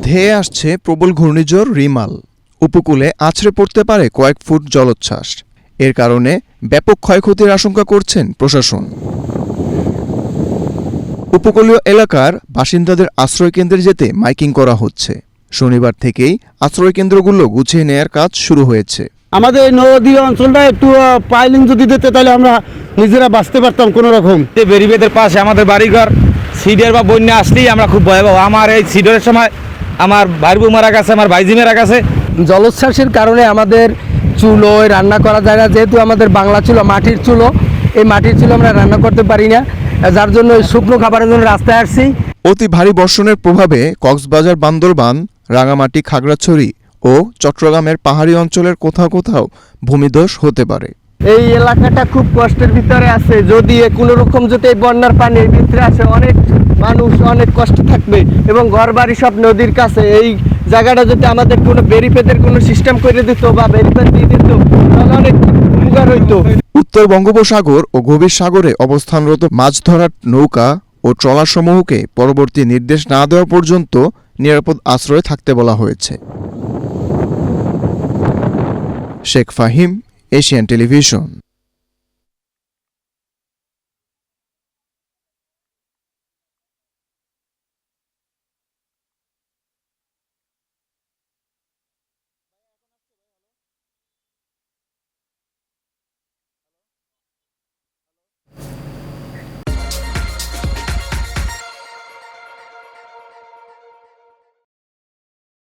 ধেয়ে আসছে প্রবল ঘূর্ণিঝড় রিমাল। উপকূলে আছড়ে পড়তে পারে কয়েক ফুট জলোচ্ছ্বাস। এর কারণে ব্যাপক ক্ষয়ক্ষতির আশঙ্কা করছেন প্রশাসন। উপকূলীয় এলাকার বাসিন্দাদের আশ্রয়কেন্দ্রে যেতে মাইকিং করা হচ্ছে। শনিবার থেকেই আশ্রয়কেন্দ্রগুলো গুছিয়ে নেয়ার কাজ শুরু হয়েছে। আমাদের নদী অঞ্চলটা একটু পাইলিং যদি দিতে, তাহলে আমরা নিজেরা বাঁচতে পারতাম কোনো রকম। বেরিবেদের পাশে আমাদের বাড়িঘর, সিডের বা বন্যা আসলেই আমরা খুব ভয়াবহ। আমার এই সিডের সময় আমার ভাই বউ মারা গেছে, আমার ভাইজি মারা গেছে। জলোচ্ছ্বাসের কারণে আমাদের চুলোয় রান্না করা যায় না, যেহেতু আমাদের বাংলা চুলো মাটির চুলো, এই মাটির চুলো আমরা রান্না করতে পারি না, যার জন্য শুকনো খাবারের জন্য রাস্তায় আসছি। অতি ভারী বর্ষণের প্রভাবে কক্সবাজার, বান্দরবান, রাঙামাটি, খাগড়াছড়ি ও চট্টগ্রামের পাহাড়ি অঞ্চলের কোথাও কোথাও ভূমিধস হতে পারে। এই এলাকাটা খুব কষ্টের ভিতরে আছে। যদি কোনো রকম যদি এই বন্যার পানি এর ভিতরে আসে, অনেক মানুষ অনেক কষ্ট থাকবে এবং ঘর বাড়ি সব নদীর কাছে। এই জায়গাটা যদি আমাদের কোনো বেরিপেদের কোনো সিস্টেম করে দিত বা বেরিপেদ দিয়ে দিত, তাহলে অনেক উপকার হইতো। উত্তর বঙ্গোপসাগর ও গভীর সাগরে অবস্থানরত মাছ ধরার নৌকা ও ট্রলারসমূহকে পরবর্তী নির্দেশ না দেওয়া পর্যন্ত নিরাপদ আশ্রয়ে থাকতে বলা হয়েছে। Sheikh Fahim, Asian television.